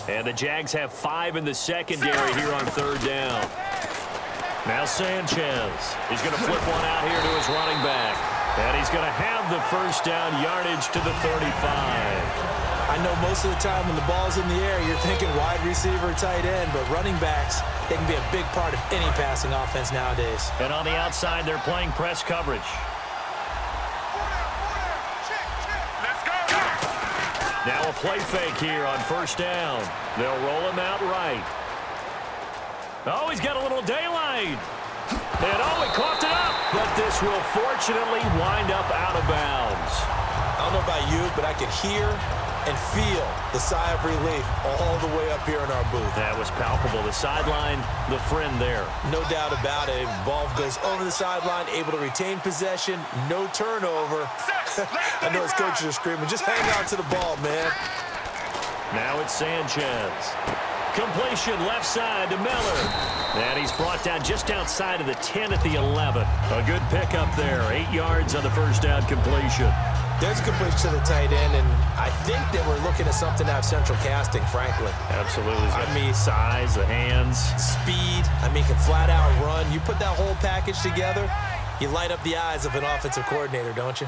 And the Jags have 5 in the secondary here on 3rd down. Now Sanchez. He's going to flip one out here to his running back. And he's going to have the first down yardage to the 35. I know most of the time when the ball's in the air, you're thinking wide receiver, tight end, but running backs, they can be a big part of any passing offense nowadays. And on the outside, they're playing press coverage. Now a play fake here on 1st down. They'll roll him out right. Oh, he's got a little daylight. And oh, he coughed it up. But this will fortunately wind up out of bounds. I don't know about you, but I could hear and feel the sigh of relief all the way up here in our booth. That was palpable. The sideline, the friend there. No doubt about it. Ball goes over the sideline, able to retain possession, no turnover. I know his coaches are screaming, just hang on to the ball, man. Now it's Sanchez. Completion left side to Miller. And he's brought down just outside of the 10 at the 11. A good pickup there. 8 yards on the first down completion. There's a completion to the tight end, and I think that we're looking at something out of central casting, frankly. Absolutely. I mean, size, the hands. Speed. I mean, can flat out run. You put that whole package together, you light up the eyes of an offensive coordinator, don't you?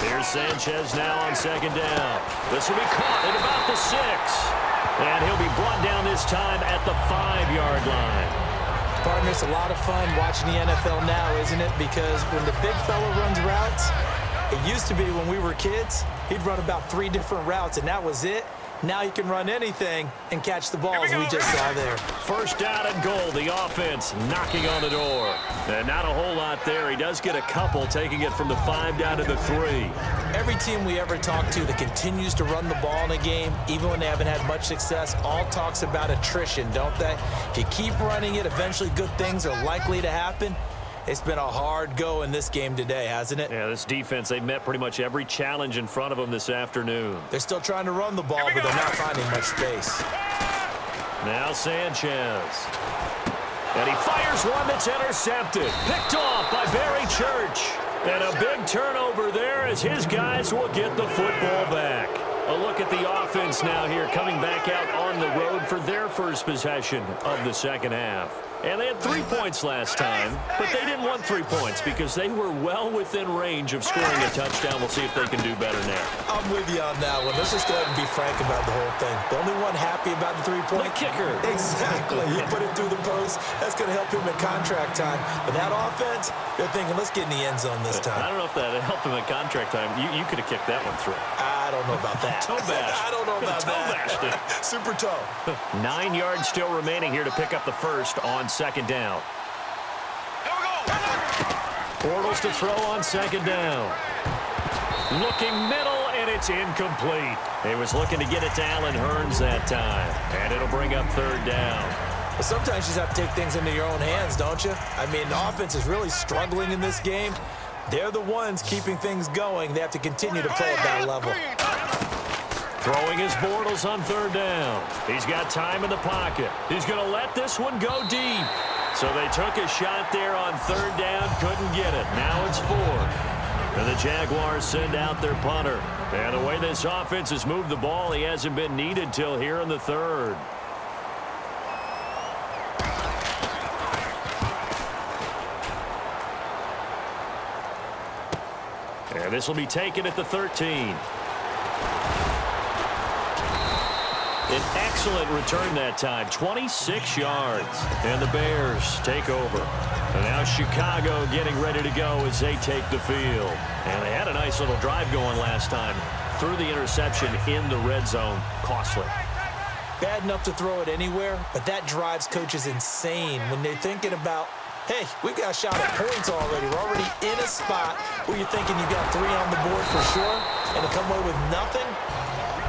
Here's Sanchez now on 2nd down. This will be caught at about the 6. And he'll be brought down this time at the 5-yard line. Partner, it's a lot of fun watching the NFL now, isn't it? Because when the big fella runs routes, it used to be when we were kids, he'd run about 3 different routes, and that was it. Now he can run anything and catch the ball, as we just saw there. 1st down and goal. The offense knocking on the door. And not a whole lot there. He does get a couple, taking it from the 5 down to the 3. Every team we ever talk to that continues to run the ball in a game, even when they haven't had much success, all talks about attrition, don't they? If you keep running it, eventually good things are likely to happen. It's been a hard go in this game today, hasn't it? Yeah, this defense, they've met pretty much every challenge in front of them this afternoon. They're still trying to run the ball, but they're not finding much space. Now Sanchez. And he fires one that's intercepted. Picked off by Barry Church. And a big turnover there as his guys will get the football back. A look at the offense now here, coming back out on the road for their first possession of the second half. And they had 3 points last time, but they didn't want 3 points because they were well within range of scoring a touchdown. We'll see if they can do better now. I'm with you on that one. Let's just go ahead and be frank about the whole thing. The only one happy about the 3-point kicker. Exactly. You put it through the post. That's going to help him in contract time. But that offense, they're thinking, let's get in the end zone this time. I don't know if that helped him in contract time. You could have kicked that one through. I don't know about that. Toe bash. I don't know about toe bashed it. Super toe. 9 yards still remaining here to pick up the first on 2nd down. Bortles to throw on 2nd down. Looking middle, and it's incomplete. He was looking to get it to Allen Hurns that time, and it'll bring up 3rd down. But sometimes you just have to take things into your own hands, don't you? I mean, the offense is really struggling in this game. They're the ones keeping things going. They have to continue to play at that level. Throwing his Bortles on 3rd down. He's got time in the pocket. He's going to let this one go deep. So they took a shot there on 3rd down, couldn't get it. Now it's 4th. And the Jaguars send out their punter. And the way this offense has moved the ball, he hasn't been needed till here in the 3rd. And this will be taken at the 13. An excellent return that time, 26 yards. And the Bears take over. And now Chicago getting ready to go as they take the field. And they had a nice little drive going last time. Threw the interception in the red zone. Costly. Bad enough to throw it anywhere, but that drives coaches insane when they're thinking about, hey, we've got a shot at points already. We're already in a spot where you're thinking you got 3 on the board for sure, and to come away with nothing,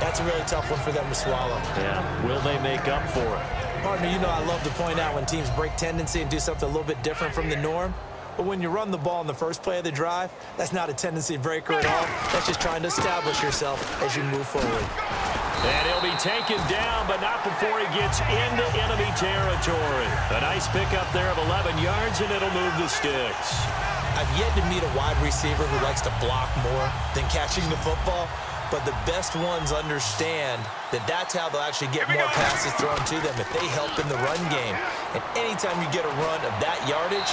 that's a really tough one for them to swallow. Yeah, will they make up for it? Partner, you know I love to point out when teams break tendency and do something a little bit different from the norm. But when you run the ball in the first play of the drive, that's not a tendency breaker at all. That's just trying to establish yourself as you move forward. And he'll be taken down, but not before he gets into enemy territory. A nice pickup there of 11 yards, and it'll move the sticks. I've yet to meet a wide receiver who likes to block more than catching the football. but the best ones understand that that's how they'll actually get more passes thrown to them if they help in the run game. And anytime you get a run of that yardage,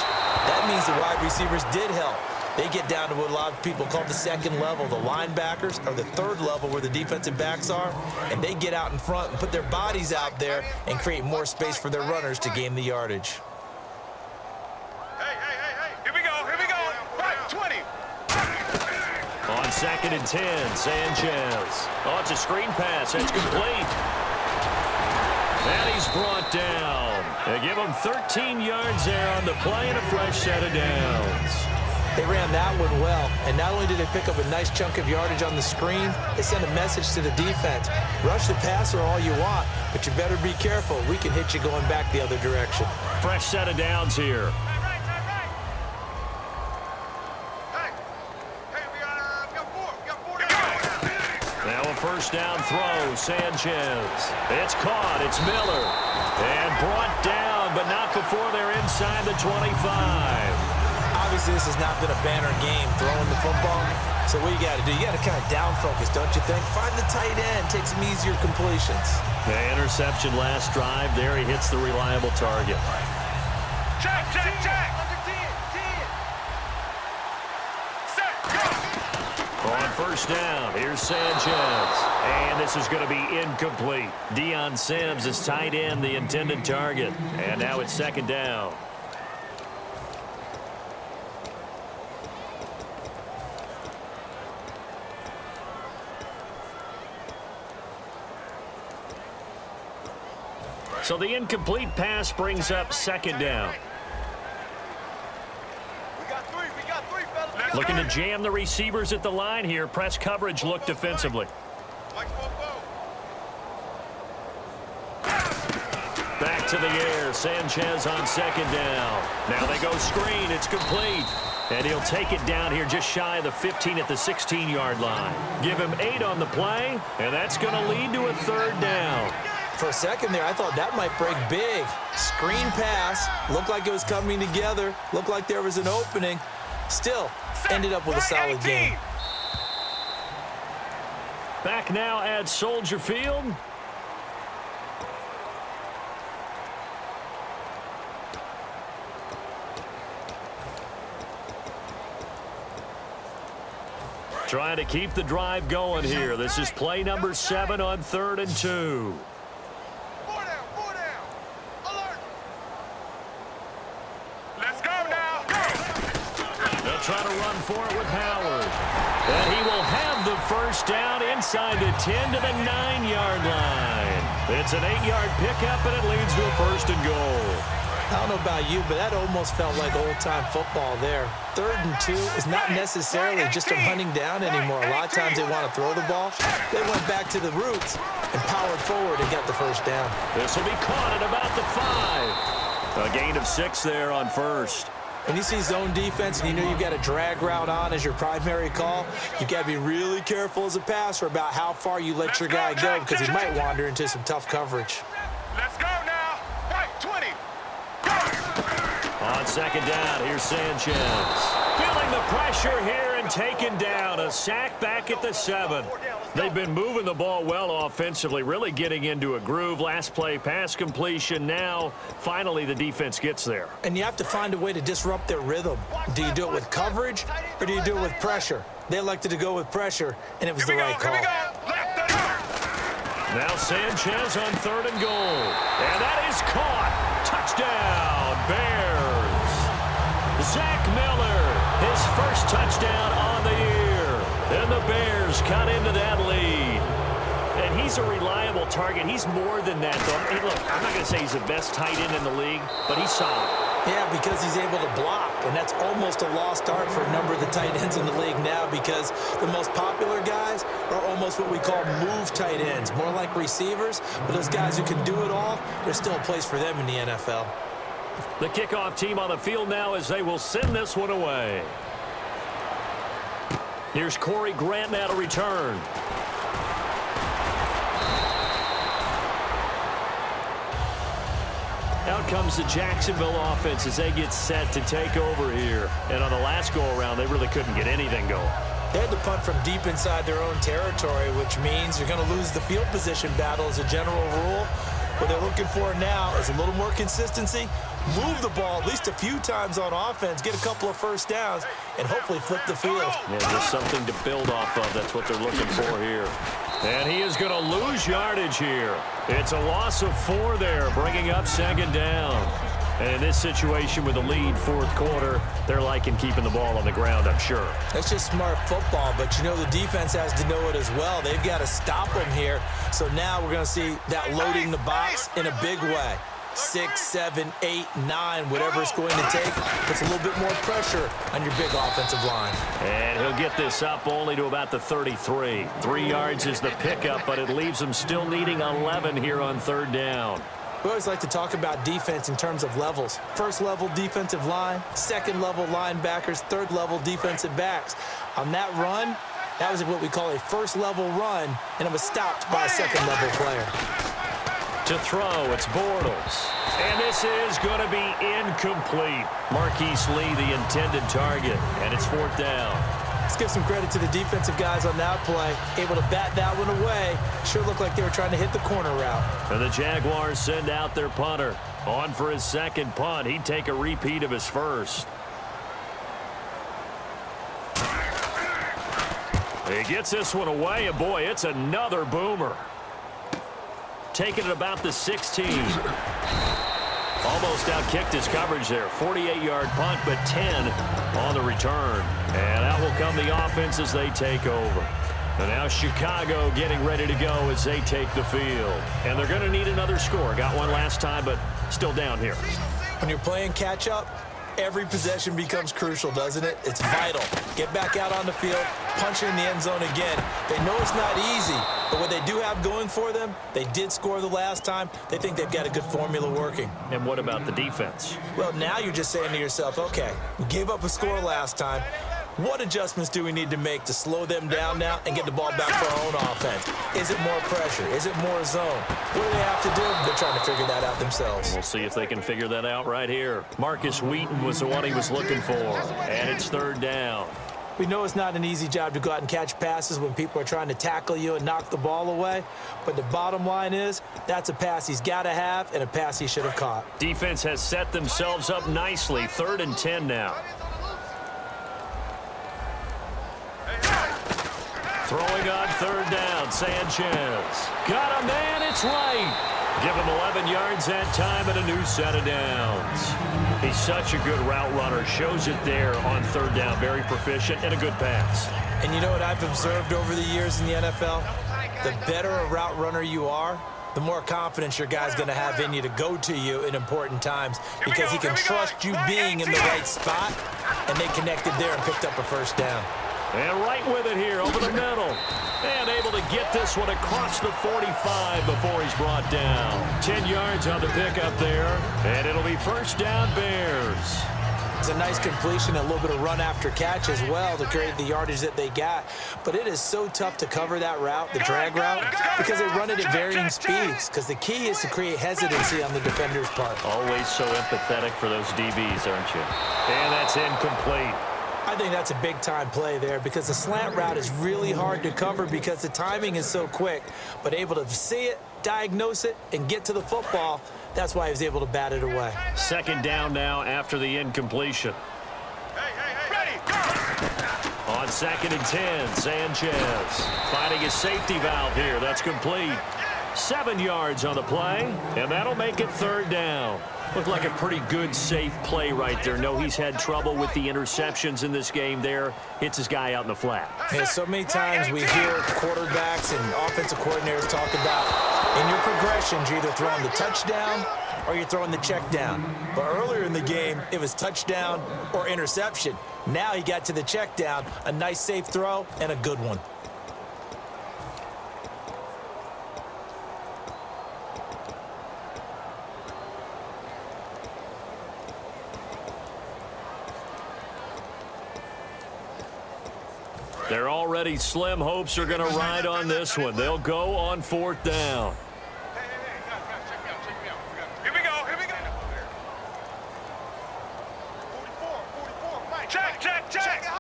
that means the wide receivers did help. They get down to what a lot of people call the second level, the linebackers, or the third level where the defensive backs are, and they get out in front and put their bodies out there and create more space for their runners to gain the yardage. Hey, here we go, right, 20. On 2nd and 10, Sanchez. Oh, it's a screen pass. It's complete. And he's brought down. They give him 13 yards there on the play and a fresh set of downs. They ran that one well, and not only did they pick up a nice chunk of yardage on the screen, they sent a message to the defense. Rush the passer all you want, but you better be careful. We can hit you going back the other direction. Fresh set of downs here. Now a first down throw, Sanchez. It's caught, it's Miller. And brought down, but not before they're inside the 25. Obviously, this has not been a banner game throwing the football. So what you got to do, you got to kind of down focus, don't you think? Find the tight end, take some easier completions. The interception last drive. There he hits the reliable target. Check. Under 10. Set, go. On first down, here's Sanchez. And this is going to be incomplete. Deion Sims is tight end, the intended target. And now it's 2nd down. So the incomplete pass brings up 2nd down. We got three, fellas. Looking to jam the receivers at the line here. Press coverage look defensively. Back to the air. Sanchez on 2nd down. Now they go screen. It's complete. And he'll take it down here just shy of the 15 at the 16-yard line. Give him 8 on the play, and that's going to lead to a 3rd down. For a second there, I thought that might break big. Screen pass, looked like it was coming together, looked like there was an opening. Still, ended up with a solid game. Back now at Soldier Field. Trying to keep the drive going here. This is play number 7 on 3rd and 2. Try to run for it with Howard. And he will have the first down inside the 10 to the 9-yard line. It's an 8-yard pickup, and it leads to a 1st and goal. I don't know about you, but that almost felt like old-time football there. 3rd and 2 is not necessarily just them hunting down anymore. A lot of times they want to throw the ball. They went back to the roots and powered forward and got the first down. This will be caught at about the 5. A gain of 6 there on 1st. When you see zone defense and you know you've got a drag route on as your primary call, you've got to be really careful as a passer about how far you let your guy go because he might wander into some tough coverage. Let's go now. Right, 20. On 2nd down, here's Sanchez. Feeling the pressure here and taken down. A sack back at the 7. They've been moving the ball well offensively, really getting into a groove. Last play, pass completion. Now, finally, the defense gets there. And you have to find a way to disrupt their rhythm. Do you do it with coverage or do you do it with pressure? They elected to go with pressure, and it was the right call. Now Sanchez on 3rd and goal. And that is caught. Touchdown, Bears. Zach Miller, his first touchdown on the year. And the Bears cut into that lead. And he's a reliable target. He's more than that, though. Hey, look, I'm not going to say he's the best tight end in the league, but he's solid. Yeah, because he's able to block, and that's almost a lost art for a number of the tight ends in the league now because the most popular guys are almost what we call move tight ends, more like receivers, but those guys who can do it all, there's still a place for them in the NFL. The kickoff team on the field now as they will send this one away. Here's Corey Grant now to return. Out comes the Jacksonville offense as they get set to take over here. And on the last go-around, they really couldn't get anything going. They had to punt from deep inside their own territory, which means you're going to lose the field position battle as a general rule. What they're looking for now is a little more consistency, move the ball at least a few times on offense, get a couple of first downs, and hopefully flip the field. Yeah, just something to build off of. That's what they're looking for here. And he is going to lose yardage here. It's a loss of 4 there, bringing up second down. And in this situation with the lead, fourth quarter, they're liking keeping the ball on the ground, I'm sure. That's just smart football, but you know the defense has to know it as well. They've got to stop them here. So now we're going to see that loading the box in a big way. 6, 7, 8, 9, whatever it's going to take, puts a little bit more pressure on your big offensive line. And he'll get this up only to about the 33. 3 yards is the pickup, but it leaves them still needing 11 here on third down. We always like to talk about defense in terms of levels. First level defensive line, second level linebackers, third level defensive backs. On that run, that was what we call a first level run, and it was stopped by a second level player. To throw, it's Bortles. And this is going to be incomplete. Marquise Lee, the intended target, and it's fourth down. Let's give some credit to the defensive guys on that play. Able to bat that one away. Sure looked like they were trying to hit the corner route. And the Jaguars send out their punter. On for his second punt. He'd take a repeat of his first. He gets this one away, and boy, it's another boomer. Taking it about the 16. Almost outkicked his coverage there. 48-yard punt, but 10 on the return. And out will come the offense as they take over. And now Chicago getting ready to go as they take the field. And they're going to need another score. Got one last time, but still down here. When you're playing catch-up, every possession becomes crucial, doesn't it? It's vital. Get back out on the field, punch in the end zone again. They know it's not easy, but what they do have going for them, they did score the last time. They think they've got a good formula working. And what about the defense? Well, now you're just saying to yourself, okay, we gave up a score last time. What adjustments do we need to make to slow them down now and get the ball back for our own offense? Is it more pressure? Is it more zone? What do they have to do? They're trying to figure that out themselves. We'll see if they can figure that out right here. Marcus Wheaton was the one he was looking for, and it's third down. We know it's not an easy job to go out and catch passes when people are trying to tackle you and knock the ball away, but the bottom line is that's a pass he's got to have and a pass he should have caught. Defense has set themselves up nicely. 3rd and 10 now. Throwing on third down, Sanchez. Got a man, it's right. Give him 11 yards that time and a new set of downs. He's such a good route runner. Shows it there on third down. Very proficient and a good pass. And you know what I've observed over the years in the NFL? The better a route runner you are, the more confidence your guy's going to have in you to go to you in important times because he can trust you being in the right spot, and they connected there and picked up a first down. And right with it here over the middle. And able to get this one across the 45 before he's brought down. 10 yards on the pickup there. And it'll be first down Bears. It's a nice completion, a little bit of run after catch as well to create the yardage that they got. But it is so tough to cover that route, the drag route, because they run it at varying speeds. Because the key is to create hesitancy on the defender's part. Always so empathetic for those DBs, aren't you? And that's incomplete. I think that's a big-time play there because the slant route is really hard to cover because the timing is so quick. But able to see it, diagnose it, and get to the football, that's why he was able to bat it away. Second down now after the incompletion. Ready, go! On 2nd and 10, Sanchez finding his safety valve here. That's complete. 7 yards on the play, and that'll make it third down. Looked like a pretty good, safe play right there. No, he's had trouble with the interceptions in this game there. Hits his guy out in the flat. Yeah, so many times we hear quarterbacks and offensive coordinators talk about in your progressions, you're either throwing the touchdown or you're throwing the check down. But earlier in the game, it was touchdown or interception. Now he got to the check down, a nice safe throw and a good one. Their already slim hopes are going to ride on this one. They'll go on 4th down.